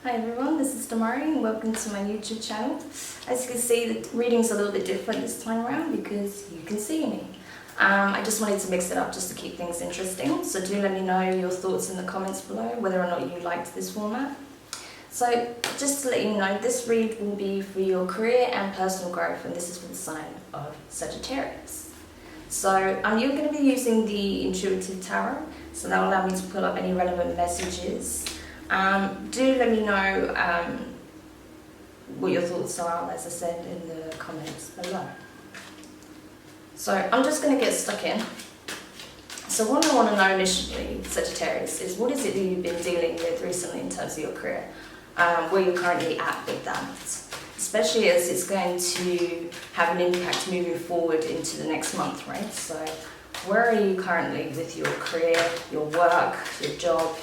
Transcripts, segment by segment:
Hi everyone, this is Demari and welcome to my YouTube channel. As you can see, the reading's a little bit different this time around because you can see me. I just wanted to mix it up just to keep things interesting, so do let me know your thoughts in the comments below, whether or not you liked this format. So just to let you know, this read will be for your career and personal growth, and this is for the sign of Sagittarius. So you're going to be using the Intuitive Tarot, so that will allow me to pull up any relevant messages. Do let me know what your thoughts are, as I said, in the comments below. So I'm just going to get stuck in. So what I want to know initially, Sagittarius, is what is it that you've been dealing with recently in terms of your career? Where you're currently at with that, especially as it's going to have an impact moving forward into the next month, right? So where are you currently with your career, your work, your job,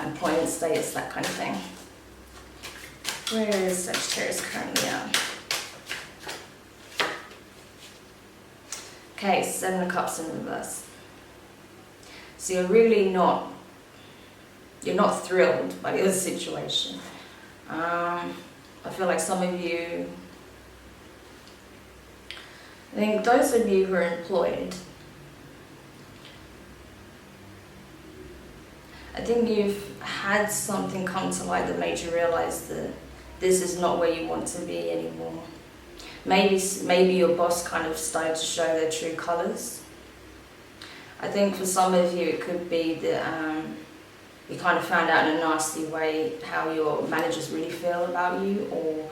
employment status, that kind of thing? Where is Sagittarius currently at? Okay, 7 of Cups in reverse. So you're really not thrilled by the situation. I feel like some of you, I think those of you who are employed, I think you've had something come to light that made you realize that this is not where you want to be anymore. Maybe your boss kind of started to show their true colors. I think for some of you it could be that you kind of found out in a nasty way how your managers really feel about you, or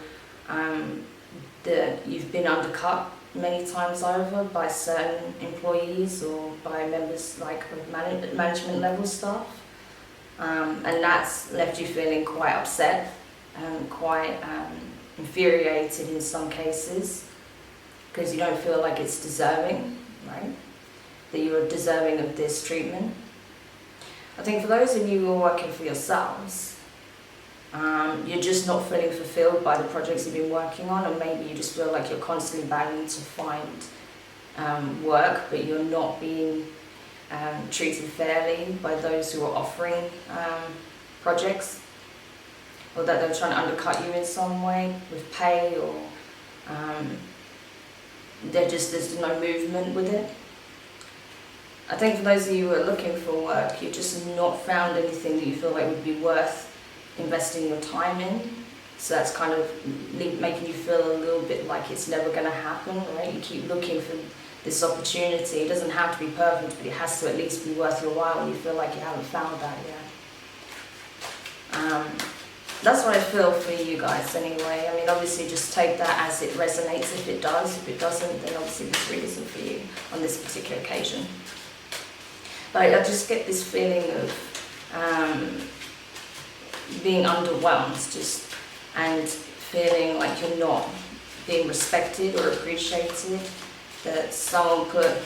that you've been undercut many times over by certain employees or by members like of management level staff. And that's left you feeling quite upset and quite infuriated in some cases, because you don't feel like it's deserving, right? That you are deserving of this treatment. I think for those of you who are working for yourselves, you're just not feeling fulfilled by the projects you've been working on, and maybe you just feel like you're constantly battling to find work, but you're not being treated fairly by those who are offering projects, or that they're trying to undercut you in some way with pay, or there's no movement with it. I think for those of you who are looking for work, you've just not found anything that you feel like would be worth investing your time in. So that's kind of making you feel a little bit like it's never going to happen, right? You keep looking for this opportunity. It doesn't have to be perfect, but it has to at least be worth your while, and you feel like you haven't found that yet. That's what I feel for you guys anyway. I mean, obviously just take that as it resonates if it does. If it doesn't, then obviously this read isn't for you on this particular occasion. But I just get this feeling of being underwhelmed, and feeling like you're not being respected or appreciated, that someone could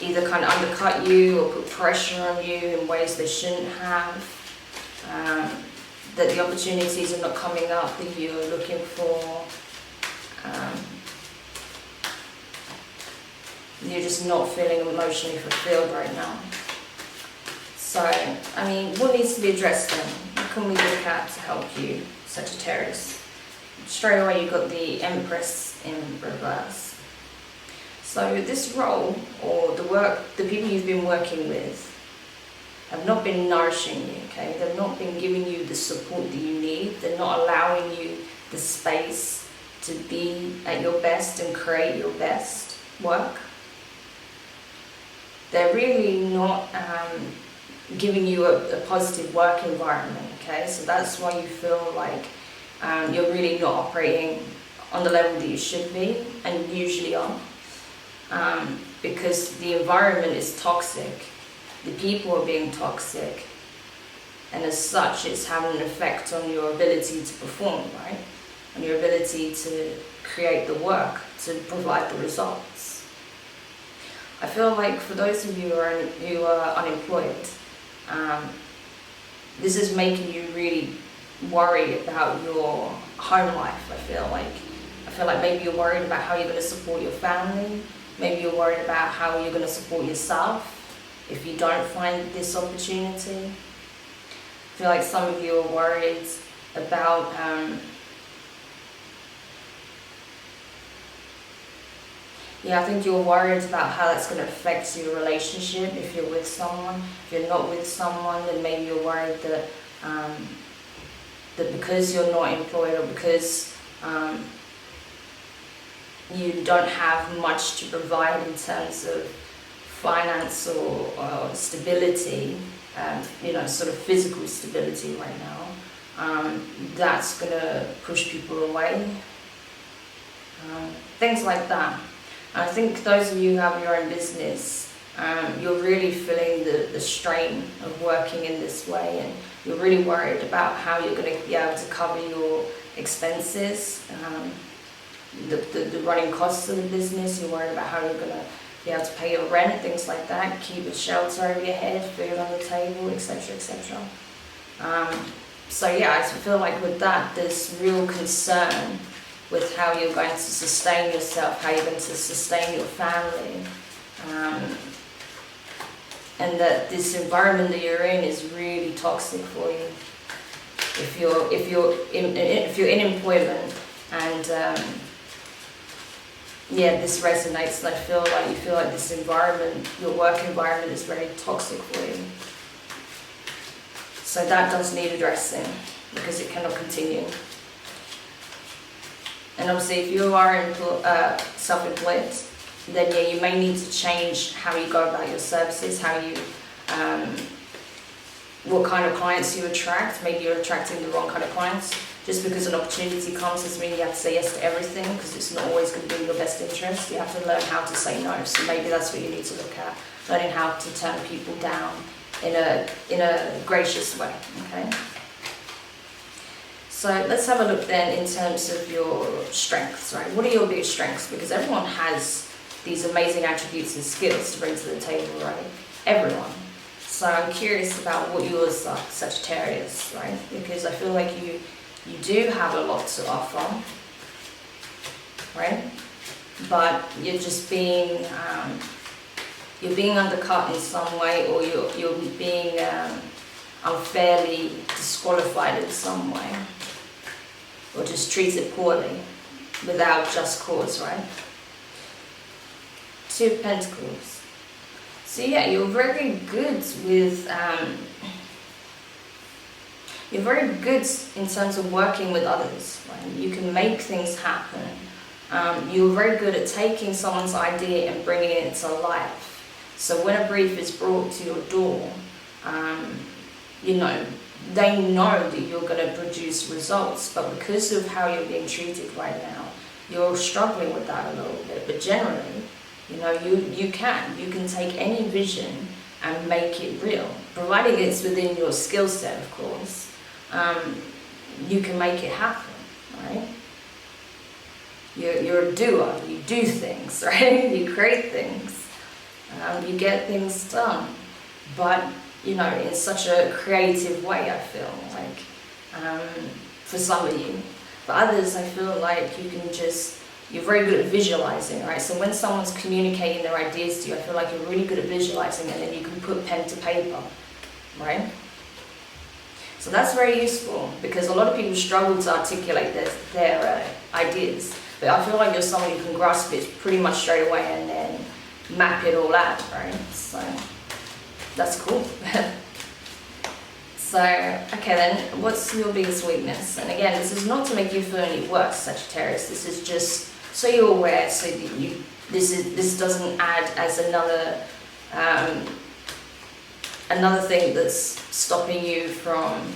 either kind of undercut you or put pressure on you in ways they shouldn't have, that the opportunities are not coming up that you're looking for. You're just not feeling emotionally fulfilled right now. So, I mean, what needs to be addressed then? What can we look at to help you, Sagittarius? Straight away you've got the Empress in reverse. So this role, or the people you've been working with, have not been nourishing you, okay? They've not been giving you the support that you need. They're not allowing you the space to be at your best and create your best work. They're really not giving you a positive work environment, okay? So that's why you feel like you're really not operating on the level that you should be, and usually are, because the environment is toxic, the people are being toxic, and as such it's having an effect on your ability to perform, right? On your ability to create the work, to provide the results. I feel like for those of you who are unemployed, this is making you really worry about your home life. I feel like maybe you're worried about how you're going to support your family. Maybe you're worried about how you're going to support yourself if you don't find this opportunity. feel like some of you are worried about I think you're worried about how that's going to affect your relationship if you're with someone. If you're not with someone, then maybe you're worried that that because you're not employed, or because you don't have much to provide in terms of finance or stability, sort of physical stability right now, that's going to push people away. Things like that. I think those of you who have your own business, you're really feeling the strain of working in this way, and you're really worried about how you're going to be able to cover your expenses, the running costs of the business. You're worried about how you're going to be able to pay your rent, things like that, keep a shelter over your head, food on the table, etc., etc. So yeah, I feel like with that, there's real concern with how you're going to sustain yourself, how you're going to sustain your family, and that this environment that you're in is really toxic for you. If you're in employment, and this resonates, and you feel like this environment, your work environment, is very toxic for you. So that does need addressing, because it cannot continue. And obviously, if you are self-employed, then you may need to change how you go about your services, how you, what kind of clients you attract. Maybe you're attracting the wrong kind of clients. Just because an opportunity comes doesn't mean you have to say yes to everything, because it's not always going to be in your best interest. You have to learn how to say no. So maybe that's what you need to look at, learning how to turn people down in a gracious way. Okay. So let's have a look then in terms of your strengths, right? What are your biggest strengths? Because everyone has these amazing attributes and skills to bring to the table, right? Everyone. So I'm curious about what yours are, Sagittarius, right? Because I feel like you do have a lot to offer, right? But you're just being undercut in some way, or you're being unfairly disqualified in some way, or just treated poorly without just cause, right? Two of Pentacles. So yeah, you're very good with you're very good in terms of working with others, right? You can make things happen. You're very good at taking someone's idea and bringing it to life. So when a brief is brought to your door, they know that you're going to produce results, but because of how you're being treated right now, you're struggling with that a little bit. But generally, you can take any vision and make it real, providing it's within your skill set, of course. You can make it happen, right? You're a doer. You do things, right? You create things. You get things done, but in such a creative way, I feel like, for some of you. For others, I feel like you're very good at visualizing, right? So when someone's communicating their ideas to you, I feel like you're really good at visualizing, and then you can put pen to paper, right? So that's very useful, because a lot of people struggle to articulate their ideas. But I feel like you're someone who can grasp it pretty much straight away and then map it all out, right? So that's cool. So, okay then, what's your biggest weakness? And again, this is not to make you feel any worse, Sagittarius. This is just so you're aware, so that this doesn't add as another thing that's stopping you from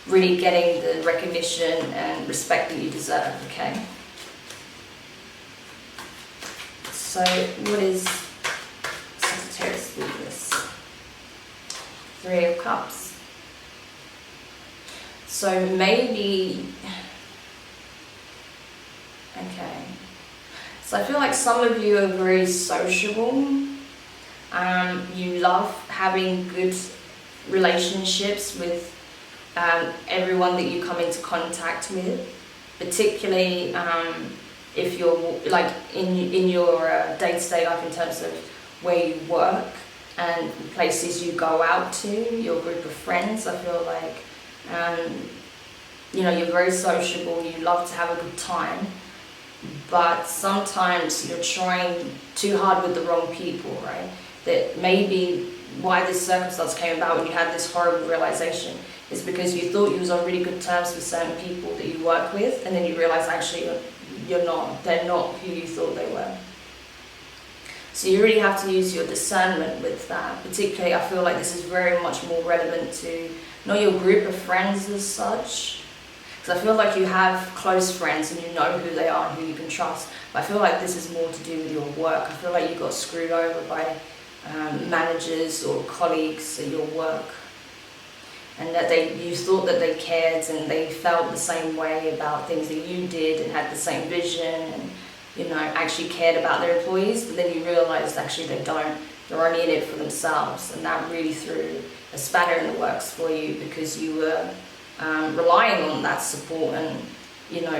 really getting the recognition and respect that you deserve, okay? So, what is Sagittarius' weakness? Three of Cups. So maybe, okay. So I feel like some of you are very sociable. You love having good relationships with everyone that you come into contact with, particularly if you're like in your day-to-day life in terms of where you work and places you go out to, your group of friends. I feel like You're very sociable, you love to have a good time, but sometimes you're trying too hard with the wrong people, right? That maybe why this circumstance came about when you had this horrible realization is because you thought you was on really good terms with certain people that you work with, and then you realize actually you're not. They're not who you thought they were. So you really have to use your discernment with that. Particularly, I feel like this is very much more relevant to not your group of friends as such, because I feel like you have close friends and you know who they are and who you can trust. But I feel like this is more to do with your work. I feel like you got screwed over by managers or colleagues at your work, and that you thought that they cared and they felt the same way about things that you did and had the same vision and actually cared about their employees, but then you realised actually they don't. They're only in it for themselves, and that really threw a spanner in the works for you because you were relying on that support and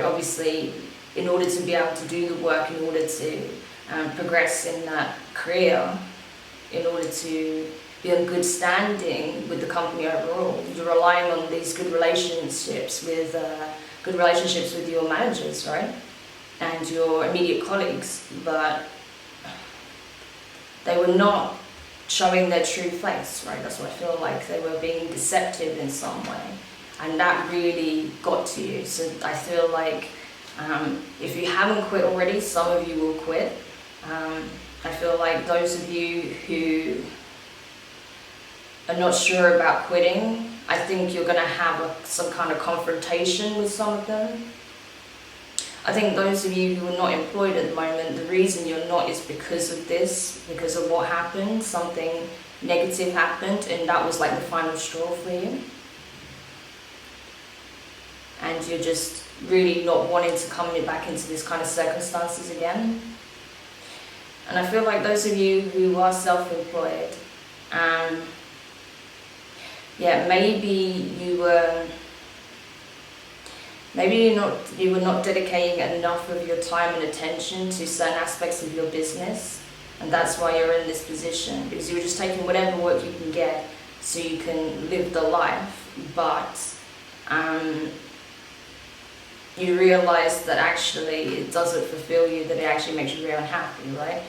obviously in order to be able to do the work, in order to progress in that career, in order to be in good standing with the company overall, you're relying on these good relationships with your managers, right? And your immediate colleagues, but they were not showing their true face, right? That's what I feel like. They were being deceptive in some way, and that really got to you. So I feel like if you haven't quit already, some of you will quit. I feel like those of you who are not sure about quitting, I think you're going to have some kind of confrontation with some of them. I think those of you who are not employed at the moment, the reason you're not is because of this, because of what happened. Something negative happened, and that was like the final straw for you. And you're just really not wanting to come back into this kind of circumstances again. And I feel like those of you who are self-employed, maybe you were not dedicating enough of your time and attention to certain aspects of your business, and that's why you're in this position, because you were just taking whatever work you can get so you can live the life, but you realize that actually it doesn't fulfill you, that it actually makes you very unhappy, right?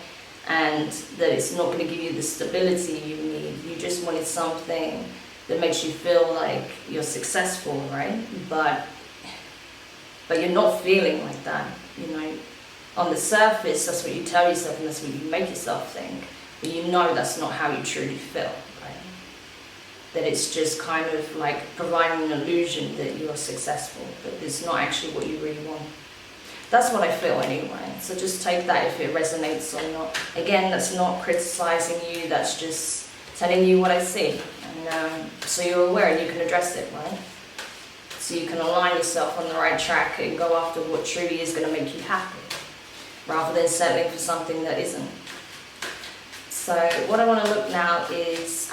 And that it's not going to give you the stability you need. You just wanted something that makes you feel like you're successful, right? But you're not feeling like that, On the surface, that's what you tell yourself and that's what you make yourself think. But that's not how you truly feel, right? That it's just kind of like providing an illusion that you're successful, but it's not actually what you really want. That's what I feel anyway. So just take that if it resonates or not. Again, that's not criticizing you, that's just telling you what I see. And so you're aware and you can address it, right? So you can align yourself on the right track and go after what truly is going to make you happy, rather than settling for something that isn't. So what I want to look now is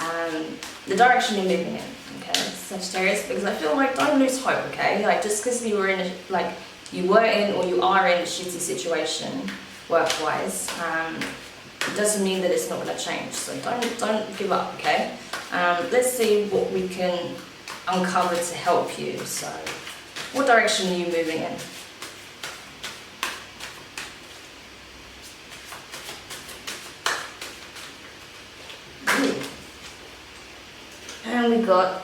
the direction you're moving in, okay, Sagittarius, because I feel like don't lose hope, okay? Like just because you are in or you are in a shitty situation work-wise, it doesn't mean that it's not going to change. So don't give up, okay? Let's see what we can uncover to help you. So what direction are you moving in? And we got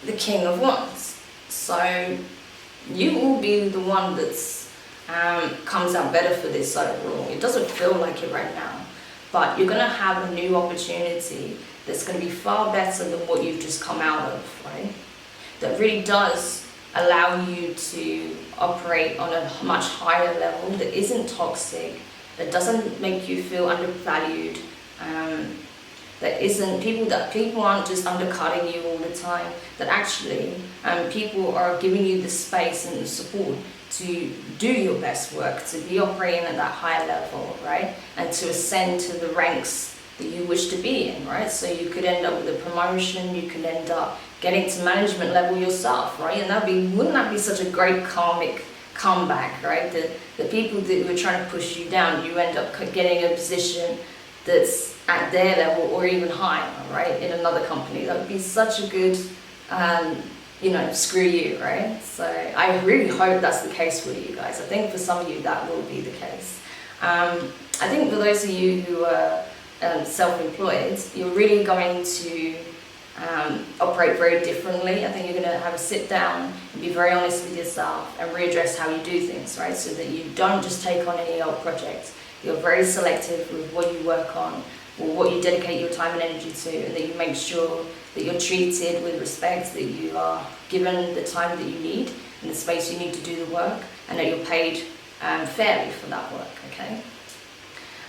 the King of Wands. So you will be the one that's comes out better for this overall. It doesn't feel like it right now, but you're going to have a new opportunity that's going to be far better than what you've just come out of, right? That really does allow you to operate on a much higher level, that isn't toxic, that doesn't make you feel undervalued, that isn't people aren't just undercutting you all the time, that actually people are giving you the space and the support to do your best work, to be operating at that higher level, right? And to ascend to the ranks that you wish to be in, right? So you could end up with a promotion, you could end up getting to management level yourself, right? And wouldn't that be such a great karmic comeback, right? The people that were trying to push you down, you end up getting a position that's at their level or even higher, right? In another company. That would be such a good screw you, right? So I really hope that's the case for you guys. I think for some of you that will be the case. I think for those of you who are self-employed, you're really going to operate very differently. I think you're going to have a sit down and be very honest with yourself and readdress how you do things, right? So that you don't just take on any old project. You're very selective with what you work on or what you dedicate your time and energy to, and that you make sure that you're treated with respect, that you are given the time that you need and the space you need to do the work, and that you're paid fairly for that work, okay?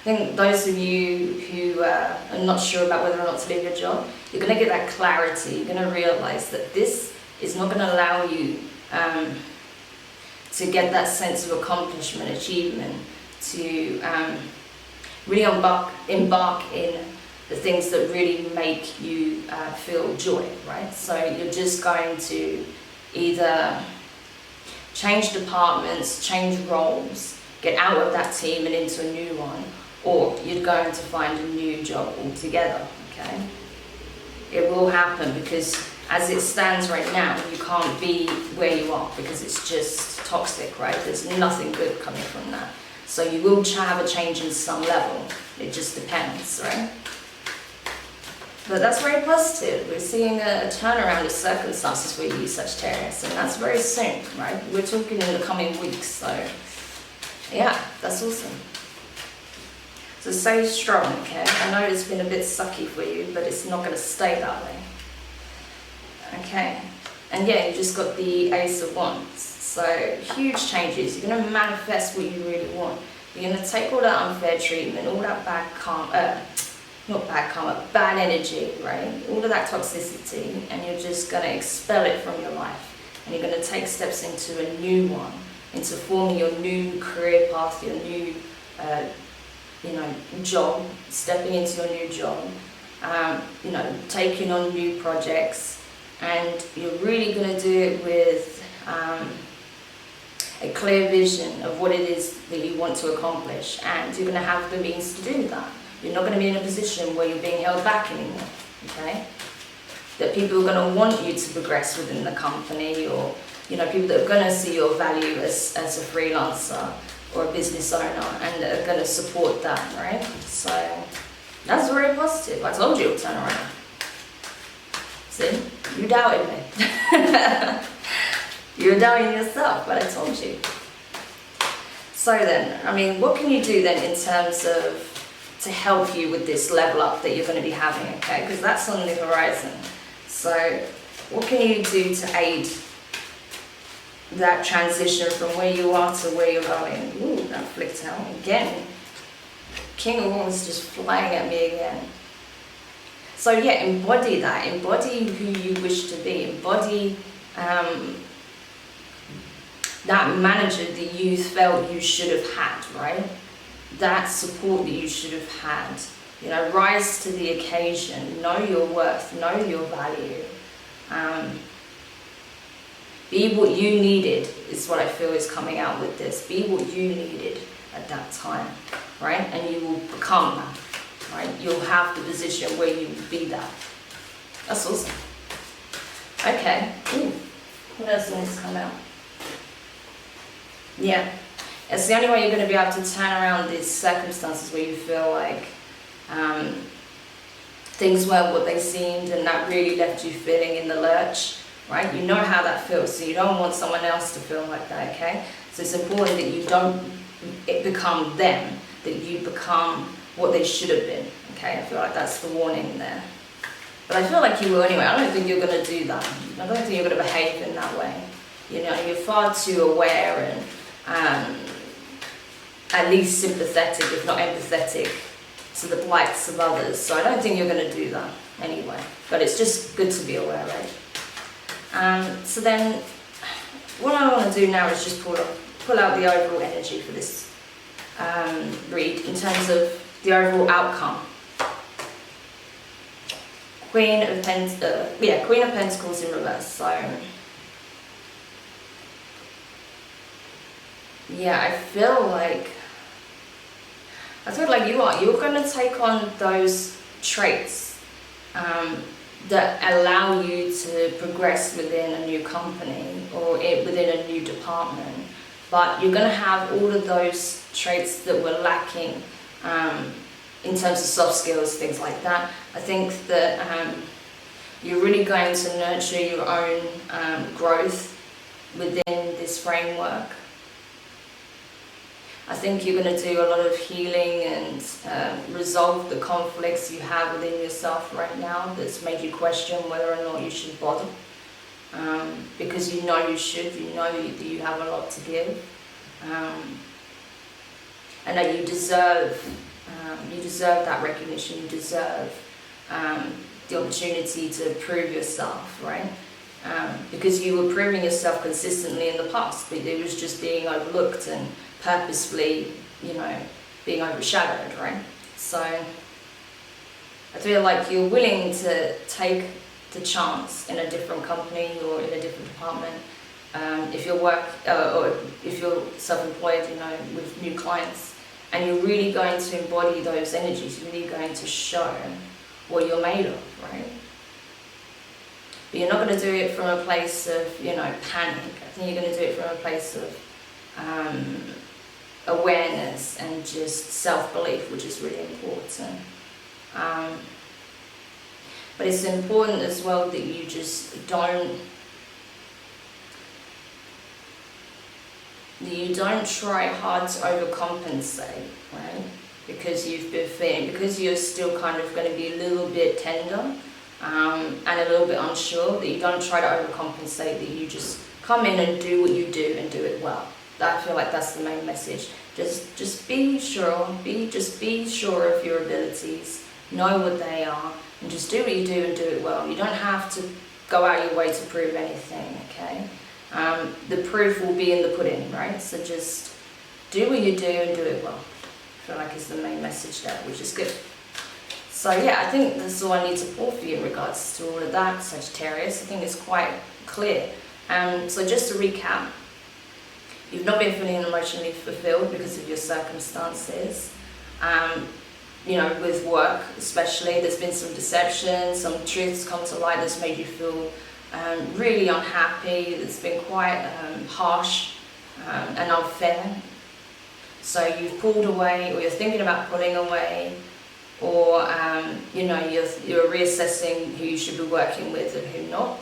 I think those of you who are not sure about whether or not to leave your job, you're going to get that clarity. You're going to realize that this is not going to allow you to get that sense of accomplishment, achievement, to really embark in the things that really make you feel joy, right? So you're just going to either change departments, change roles, get out of that team and into a new one, or you're going to find a new job altogether, okay? It will happen, because as it stands right now, you can't be where you are because it's just toxic, right? There's nothing good coming from that. So you will have a change in some level. It just depends, right? But that's very positive. We're seeing a turnaround of circumstances for you, Sagittarius, and that's very soon, right? We're talking in the coming weeks, so yeah, that's awesome. So stay strong, okay? I know it's been a bit sucky for you, but it's not going to stay that way. Okay, and yeah, you just got the Ace of Wands. So huge changes. You're going to manifest what you really want. You're going to take all that unfair treatment, all that bad karma, bad energy, right? All of that toxicity, and you're just going to expel it from your life. And you're going to take steps into a new one, into forming your new career path, your new job, stepping into your new job, taking on new projects, and you're really going to do it with a clear vision of what it is that you want to accomplish, and you're going to have the means to do that. You're not going to be in a position where you're being held back anymore, okay? That people are going to want you to progress within the company, or people that are going to see your value as a freelancer or a business owner, and are going to support that, right? So that's very positive. I told you it would turn around. See, you doubted me. You're doubting yourself, but I told you. So then, what can you do then in terms of to help you with this level up that you're going to be having, okay? Because that's on the horizon. So what can you do to aid that transition from where you are to where you're going? Ooh, that flicked out again. King of Wands just flying at me again. So yeah, embody that. Embody who you wish to be. Embody that manager that you felt you should have had, right? That support that you should have had. Rise to the occasion. Know your worth. Know your value. Be what you needed is what I feel is coming out with this. Be what you needed at that time, right? And you will become that, right? You'll have the position where you will be that. That's awesome. Okay. Ooh. What else needs to come out? Yeah. It's the only way you're going to be able to turn around these circumstances where you feel like things weren't what they seemed, and that really left you feeling in the lurch, right? You know how that feels, so you don't want someone else to feel like that, okay? So it's important that you don't become them, that you become what they should have been, okay? I feel like that's the warning there. But I feel like you will anyway. I don't think you're going to do that. I don't think you're going to behave in that way. You're far too aware and at least sympathetic, if not empathetic, to the plights of others. So I don't think you're going to do that anyway. But it's just good to be aware, right? So then, what I want to do now is just pull out the overall energy for this read in terms of the overall outcome. Queen of Pentacles in reverse. So yeah, I feel like you're going to take on those traits that allow you to progress within a new company or within a new department. But you're going to have all of those traits that were lacking in terms of soft skills, things like that. I think that you're really going to nurture your own growth within this framework. I think you're going to do a lot of healing and resolve the conflicts you have within yourself right now that's made you question whether or not you should bother. Because you know you should, you know that you have a lot to give. And that you deserve that recognition, you deserve the opportunity to prove yourself, right? Because you were proving yourself consistently in the past, but it was just being overlooked and purposefully, being overshadowed, right? So I feel like you're willing to take the chance in a different company or in a different department. If you're or if you're self-employed, with new clients, and you're really going to embody those energies, you're really going to show what you're made of, right? But you're not going to do it from a place of, panic. I think you're going to do it from a place of awareness and just self-belief, which is really important. But it's important as well that you just don't try hard to overcompensate, right? Because you've been feeling, because you're still kind of going to be a little bit tender and a little bit unsure, that you don't try to overcompensate, that you just come in and do what you do and do it well. I feel like that's the main message. Just be sure, just be sure of your abilities, know what they are, and just do what you do and do it well. You don't have to go out your way to prove anything, okay? The proof will be in the pudding, right? So just do what you do and do it well. I feel like is the main message there, which is good. So yeah, I think that's all I need to pour for you in regards to all of that, Sagittarius. I think it's quite clear. So just to recap, you've not been feeling emotionally fulfilled because of your circumstances. With work especially, there's been some deception, some truths come to light that's made you feel really unhappy. It's been quite harsh and unfair. So you've pulled away, or you're thinking about pulling away, or you're reassessing who you should be working with and who not.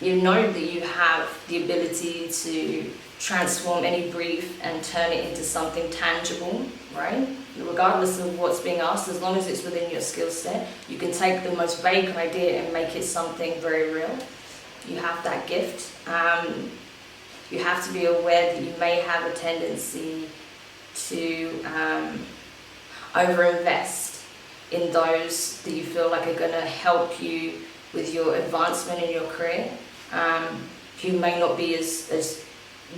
You know that you have the ability to transform any brief and turn it into something tangible, right? Regardless of what's being asked, as long as it's within your skill set, you can take the most vague idea and make it something very real. You have that gift. You have to be aware that you may have a tendency to overinvest in those that you feel like are going to help you with your advancement in your career, who may not be as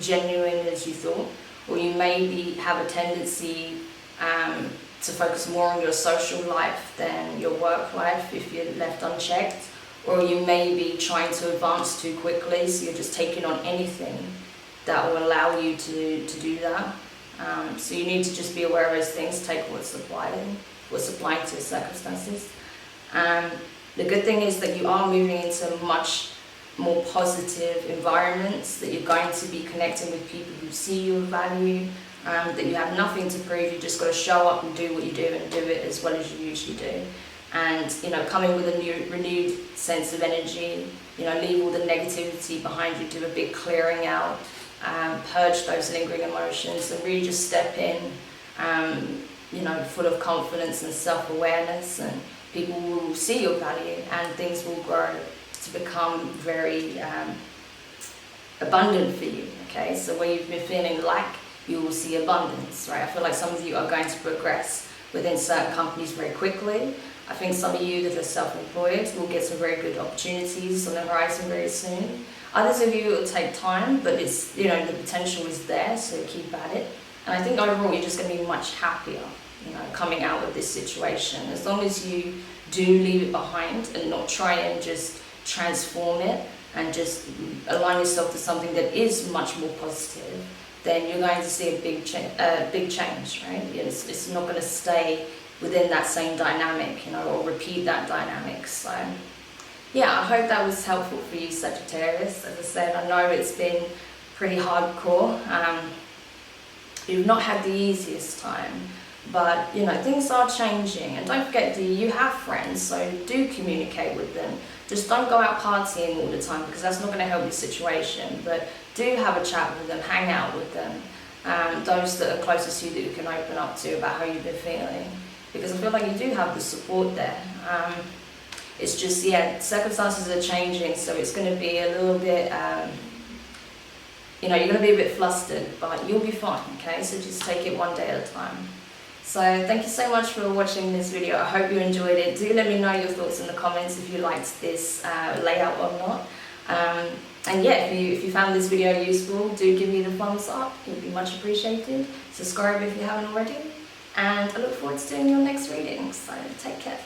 genuine as you thought, or you may have a tendency to focus more on your social life than your work life if you're left unchecked, or you may be trying to advance too quickly, so you're just taking on anything that will allow you to do that. So you need to just be aware of those things, take what's applying to your circumstances. The good thing is that you are moving into much more positive environments, that you're going to be connecting with people who see your value, that you have nothing to prove, you just got to show up and do what you do and do it as well as you usually do. And coming with a new renewed sense of energy, leave all the negativity behind you, do a big clearing out, purge those lingering emotions, and really just step in full of confidence and self-awareness, and people will see your value and things will grow to become very abundant for you, okay? So where you've been feeling lack, you will see abundance, right? I feel like some of you are going to progress within certain companies very quickly. I think some of you that are self-employed will get some very good opportunities on the horizon very soon. Others of you, it will take time, but it's, the potential is there, so keep at it. And I think overall you're just going to be much happier, coming out of this situation. As long as you do leave it behind and not try and just transform it and just align yourself to something that is much more positive, then you're going to see a big change, right? It's not going to stay within that same dynamic, or repeat that dynamic. So yeah, I hope that was helpful for you, Sagittarius. As I said, I know it's been pretty hardcore. You've not had the easiest time, but things are changing. And don't forget, you have friends, so do communicate with them. Just don't go out partying all the time, because that's not going to help your situation. But do have a chat with them, hang out with them, those that are closest to you that you can open up to about how you've been feeling, because I feel like you do have the support there. It's just, circumstances are changing, so it's going to be a little bit, you're going to be a bit flustered, but you'll be fine, okay? So just take it one day at a time. So thank you so much for watching this video. I hope you enjoyed it. Do let me know your thoughts in the comments if you liked this layout or not. And yeah, if you found this video useful, do give me the thumbs up. It would be much appreciated. Subscribe if you haven't already. And I look forward to doing your next reading. So take care.